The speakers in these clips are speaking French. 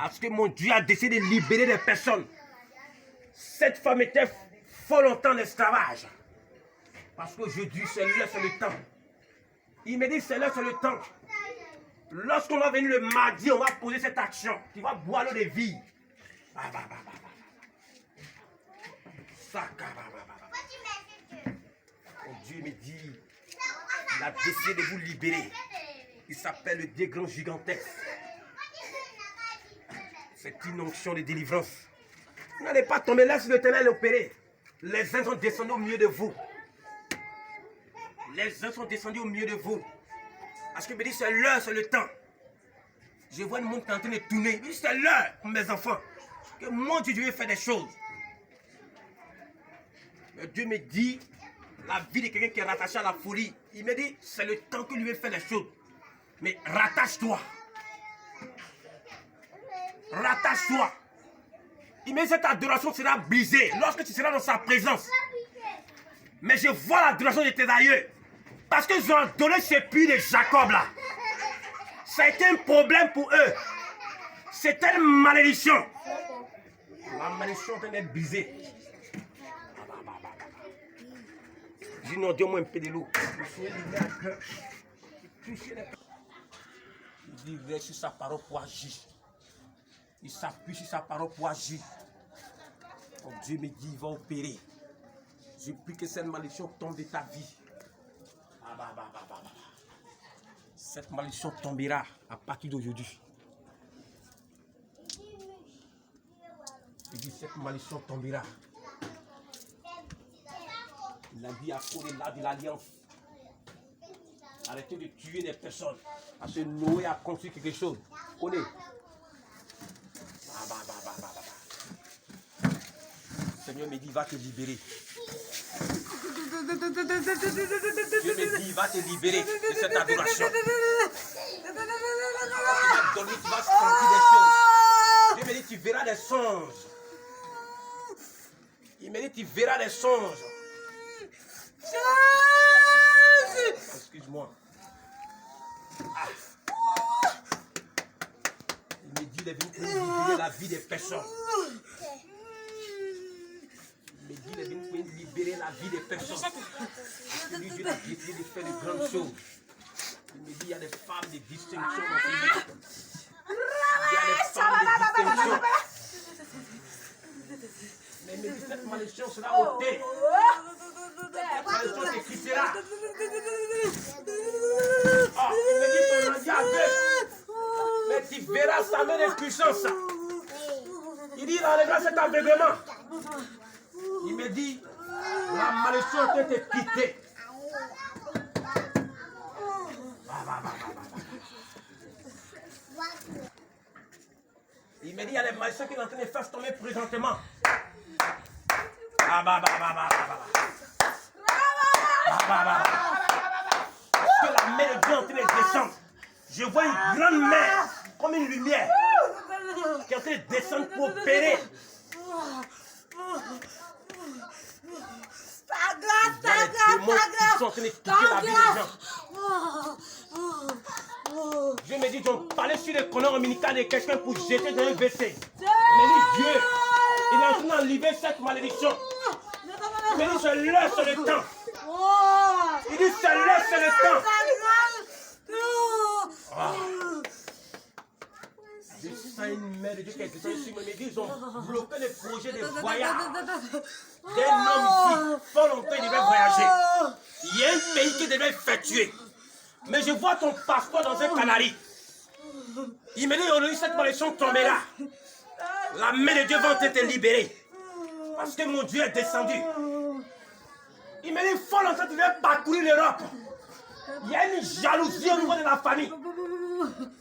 Parce que mon Dieu a décidé de libérer des personnes. Cette femme était fort longtemps en esclavage. Parce qu'aujourd'hui, c'est l'heure, c'est le temps. Il me dit, c'est l'heure, c'est le temps. Lorsqu'on va venir le mardi, on va poser cette action. Tu vas boire l'eau de vie. Mon Dieu me dit, il a décidé de vous libérer. Il s'appelle le Dieu grand gigantesque. C'est une onction de délivrance. Vous n'allez pas tomber, laisse l'Éternel opérer. Les uns sont descendus au milieu de vous. Les uns sont descendus au milieu de vous. Parce que me dit, c'est l'heure, c'est le temps. Je vois le monde en train de tourner. Il me dit, c'est l'heure, mes enfants. Que mon Dieu, je vais faire des choses. Mais Dieu me dit, la vie de quelqu'un qui est rattaché à la folie. Il me dit, c'est le temps que lui veut faire des choses. Mais rattache-toi. Rattache-toi. Il me dit, cette adoration sera brisée lorsque tu seras dans sa présence. Mais je vois l'adoration de tes aïeux. Parce qu'ils ont adoré ce puits de Jacob là. Ça a été un problème pour eux. C'était une malédiction. La malédiction est brisée. Dis non, donne-moi un peu de l'eau. Il dit, il reste sur sa parole pour agir. Il s'appuie sur sa parole pour agir. Oh, Dieu me dit, il va opérer. Je prie que cette malédiction tombe de ta vie. Cette malédiction tombera à partir d'aujourd'hui. Il dit, cette malédiction tombera. Il a dit à cause de l'alliance. Arrêtez de tuer des personnes. Parce que Noé a construit quelque chose. Connais. Seigneur me dit, il va te libérer. Dieu me dit, il va te libérer de cette adoration. Tu vas dormir, tu vas sentir des choses. Dieu me dit, tu verras des songes. Il me dit, tu verras des songes. Excuse-moi. Il me dit, il est venu pour libérer la vie des personnes. Il me dit, il est venu pour libérer la vie des personnes. Lui, Dieu a décidé de faire de grandes choses. Il me dit, il y a des femmes de distinction dans ce monde. Il y a des femmes de distinction. Mais il me dit, cette malédiction sera ôtée. Cette malédiction te quittera. Oh, il me dit, ton mari aveugle. Mais tu verras sa main de puissance. Il dit, il enlèvera cet aveuglement. Il me dit, la malédiction a été quittée. Il me dit, il y a des malédictions qui sont en train de faire tomber présentement. Parce que la main de Dieu est en train de descendre. Je vois une grande main, comme une lumière, qui est en train de descendre pour opérer. Il y a des démons qui sont en train de quitter la vie des gens. Dieu me dit, donc parler sur le corner ombilical de quelqu'un pour jeter dans un WC. Mais dit Dieu, il est en train d'enlever cette malédiction. Il me dit, c'est l'heure, c'est le temps. Il dit, c'est l'heure, c'est le temps. Je sens une main de Dieu qui est descendue sur moi. Il me dit, ils ont bloqué le projet de voyage d'un homme ici. Pas longtemps, il devait voyager. Il y a un pays qui devait effectuer. Mais je vois ton passeport dans un canari. Il me dit, aujourd'hui, cette malédiction tombera. La main de Dieu va te libérer. Parce que mon Dieu est descendu. Il me dit, il faut longtemps tu devais parcourir l'Europe. Il y a une jalousie au niveau de la famille.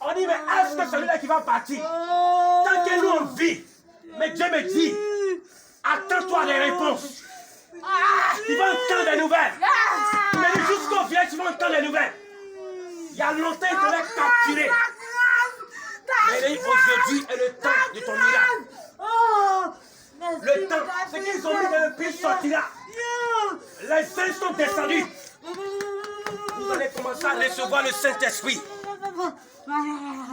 On dit, mais est-ce que celui-là qui va partir? Tant que nous on vit. Mais Dieu me dit, attends-toi des réponses. Tu vas entendre des nouvelles. Il me dit, jusqu'au village, tu vas entendre des nouvelles. Il y a longtemps, il t'avait capturé. Mais aujourd'hui est le temps de ton miracle. Le temps, ce qu'ils ont mis dans le pays sortira. Les saints sont descendus. Vous allez commencer à recevoir le Saint-Esprit.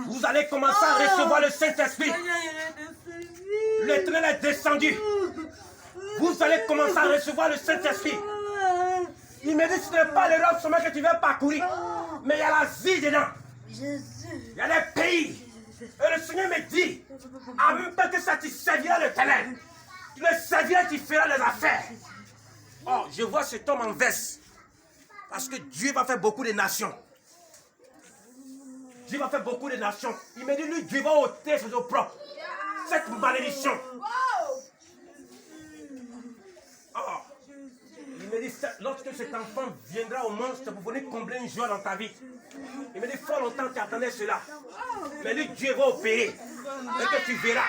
Vous allez commencer à recevoir le Saint-Esprit. L'Éternel est descendu. Vous allez commencer à recevoir le Saint-Esprit. Il me dit que ce n'est pas l'Europe seulement que tu vas parcourir, mais il y a l'Asie dedans. Il y a des pays. Et le Seigneur me dit, en même temps que ça, tu serviras l'Éternel. Tu le serviras, tu feras les affaires. Oh, je vois cet homme en veste. Parce que Dieu va faire beaucoup de nations. Dieu va faire beaucoup de nations. Il me dit, lui, Dieu va ôter ses propres. Cette malédiction. Oh. Il me dit, lorsque cet enfant viendra au monde, c'est pour venir combler une joie dans ta vie. Il me dit, fort longtemps tu attendais cela. Mais lui, Dieu va opérer. Et que tu verras.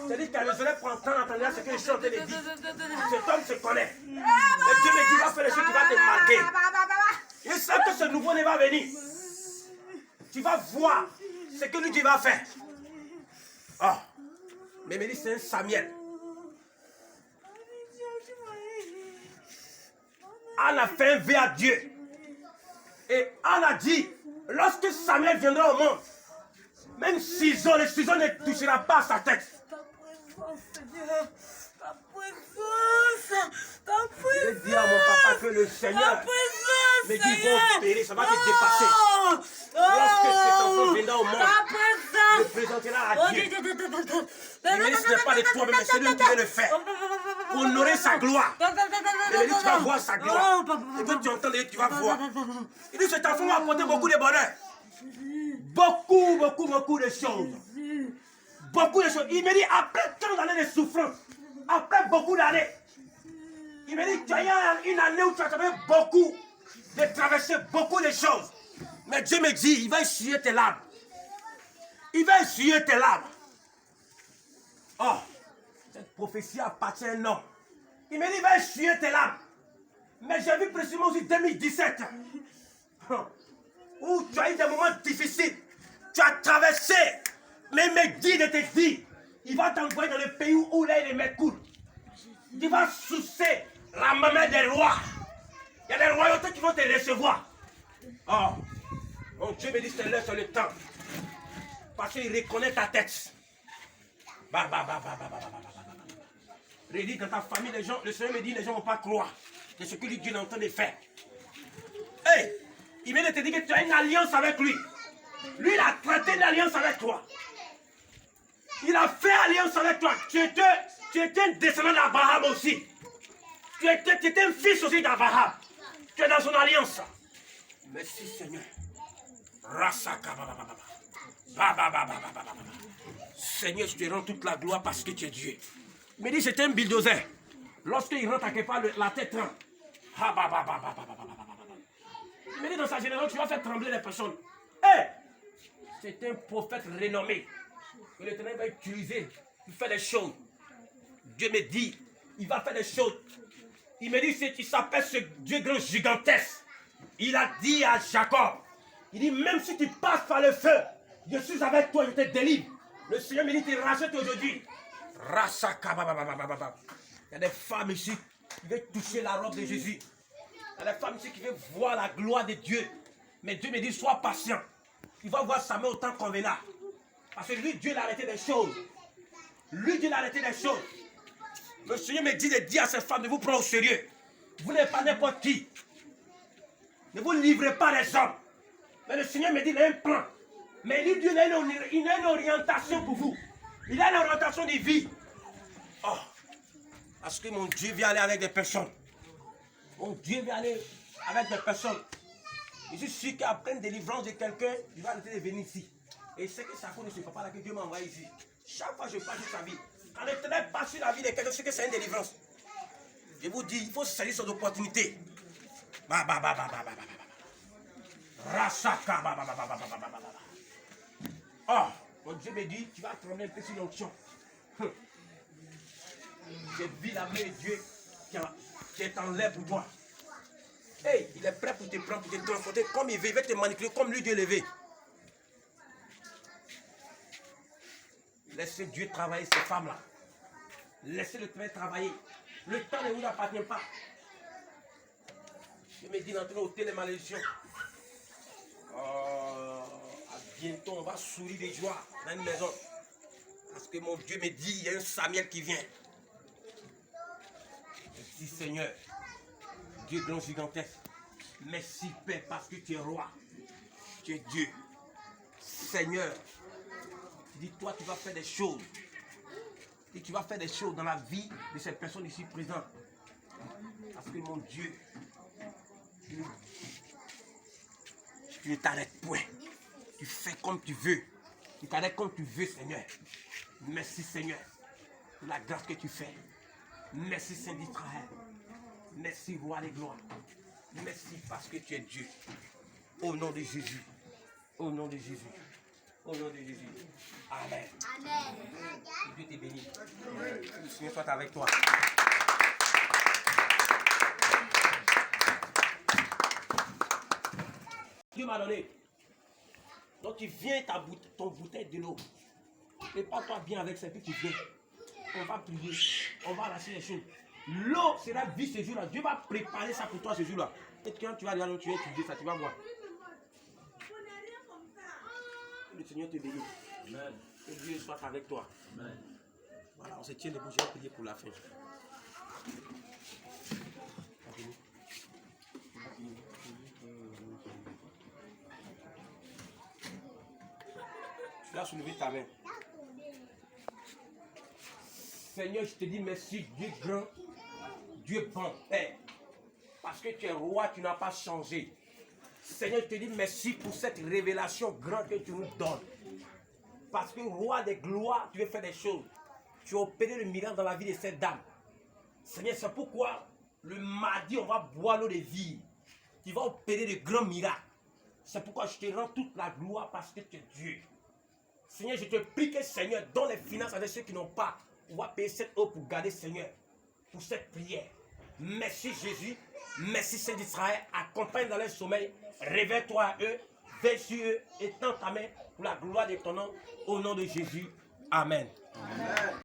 C'est-à-dire qu'à raisonner pour entendre ce que je suis en train de dire. Cet homme se connaît. Mais Dieu me dit, il va faire les choses qui vont te marquer. Il sait que ce nouveau-né va venir. Tu vas voir ce que lui Dieu va faire. Oh. Mais il me dit, c'est un Samuel. Anne a fait un vœu à Dieu. Et Anne a dit, lorsque Samuel viendra au monde, même ciseau, le ciseau ne touchera pas à sa tête. Je vais dire à mon papa que le Seigneur me dit, ils vont opérer, ça va te dépasser. Lorsque cet enfant viendra au monde, il le présentera à Dieu. Il me dit, ce n'est pas de toi, mais c'est lui qui veut le faire. Pour honorer sa gloire. Il me dit, tu vas voir sa gloire. Et quand tu entends, tu vas voir. Il dit, cet enfant va apporter beaucoup de bonheur. Beaucoup de choses. Beaucoup de choses. Il me dit, après tant d'années de souffrance, après beaucoup d'années, il me dit, tu as eu une année où tu as travaillé beaucoup, de traverser beaucoup de choses. Mais Dieu me dit, il va essuyer tes larmes. Il va essuyer tes larmes. Oh, cette prophétie appartient à un homme. Il me dit, il va essuyer tes larmes. Mais j'ai vu précisément aussi 2017, où tu as eu des moments difficiles. Tu as traversé. Mais il me dit de te dire, il va t'envoyer dans le pays où là il est mes cours. Tu vas sucer la maman des rois. Il y a des royautés qui vont te recevoir. Oh, mon Dieu me dit, c'est l'heure, c'est le temps. Parce qu'il reconnaît ta tête. Redis dans ta famille, les gens, le Seigneur me dit, les gens ne vont pas croire de ce que Dieu est en train de faire. Hey, il vient de te dire que tu as une alliance avec lui. Lui, il a traité une alliance avec toi. Il a fait alliance avec toi. Tu étais un descendant d'Abraham aussi. Tu étais un fils aussi d'Abraham. Tu es dans son alliance. Merci Seigneur. Seigneur, je te rends toute la gloire parce que tu es Dieu. Il me dit, c'était un bulldozer. Lorsqu'il rentre à quelque part, la tête tremble. Il me dit, dans sa génération, tu vas faire trembler les personnes. Hey! C'est un prophète renommé. Que l'Éternel va utiliser pour faire des choses. Dieu me dit, il va faire des choses. Il me dit, il s'appelle ce Dieu grand gigantesque. Il a dit à Jacob, il dit, même si tu passes par le feu, je suis avec toi, je te délivre. Le Seigneur me dit, tu rachètes aujourd'hui. Il y a des femmes ici qui veulent toucher la robe de Jésus. Il y a des femmes ici qui veulent voir la gloire de Dieu. Mais Dieu me dit, sois patient. Il va voir sa main au temps convenable. Parce que lui, Dieu l'a arrêté des choses. Lui, Dieu l'a arrêté des choses. Le Seigneur me dit de dire à ces femmes de vous prendre au sérieux. Vous n'êtes pas n'importe qui. Ne vous livrez pas les hommes. Mais le Seigneur me dit, il a un plan. Mais lui, Dieu, il a une orientation pour vous. Il a une orientation de vie. Oh. Parce que mon Dieu vient aller avec des personnes. Mon Dieu vient aller avec des personnes. Je suis sûr qu'après une délivrance de quelqu'un, il va arrêter de venir ici. Et c'est que ça ne se fait pas là que Dieu m'a envoyé ici. Chaque fois que je passe sur sa vie, quand l'Éternel passe sur la vie de quelqu'un, c'est que c'est une délivrance. Je vous dis, il faut saisir son opportunité. Oh, mon Dieu me dit, tu vas trembler un peu sur l'onction. J'ai vu la main de Dieu qui est en l'air pour toi. Hey, il est prêt pour te prendre, pour te transporter comme il veut, il va te manipuler comme lui Dieu levé. Laissez Dieu travailler ces femmes-là. Laissez le travailler. Le temps ne vous appartient pas. Je me dis d'entrer au ôter les malédictions. Oh, Bientôt, on va sourire de joie dans une maison. Parce que mon Dieu me dit, il y a un Samuel qui vient. Merci Seigneur, Dieu grand gigantesque. Merci Père parce que tu es roi. Tu es Dieu. Seigneur, dis-toi, tu vas faire des choses. Et tu vas faire des choses dans la vie de ces personnes ici présentes. Parce que mon Dieu, tu ne t'arrêtes point. Tu fais comme tu veux. Tu t'arrêtes comme tu veux, Seigneur. Merci, Seigneur, pour la grâce que tu fais. Merci, Saint d'Israël. Merci, Roi des gloires. Merci parce que tu es Dieu. Au nom de Jésus. Au nom de Jésus. Au nom de Jésus. Amen. Amen. Que Dieu te bénisse. Le Seigneur soit avec toi. Dieu m'a donné. Donc tu viens ton bouteille de l'eau. Prépare-toi bien avec ça, puis tu viens. On va prier. On va arracher les choses. L'eau sera vie ce jour-là. Dieu va préparer ça pour toi ce jour-là. Peut-être que quand tu vas aller tu vas étudier ça, tu vas voir. Que le Seigneur te bénisse. Amen. Que Dieu soit avec toi. Amen. Voilà, on se tient debout. Je vais prier pour la fin. Tu vas soulever ta main. Seigneur, je te dis merci, Dieu grand, Dieu bon, Père. Parce que tu es roi, tu n'as pas changé. Seigneur, je te dis merci pour cette révélation grande que tu nous donnes. Parce que roi des gloires, tu veux faire des choses. Tu as opéré le miracle dans la vie de cette dame. Seigneur, c'est pourquoi le mardi, on va boire l'eau de vie. Tu vas opérer de grands miracles. C'est pourquoi je te rends toute la gloire parce que tu es Dieu. Seigneur, je te prie que Seigneur donne les finances avec ceux qui n'ont pas. On va payer cette eau pour garder Seigneur, pour cette prière. Merci Jésus, merci Saint d'Israël, accompagne dans leur sommeil, réveille-toi à eux, veille sur eux, et tends ta main pour la gloire de ton nom, au nom de Jésus. Amen. Amen.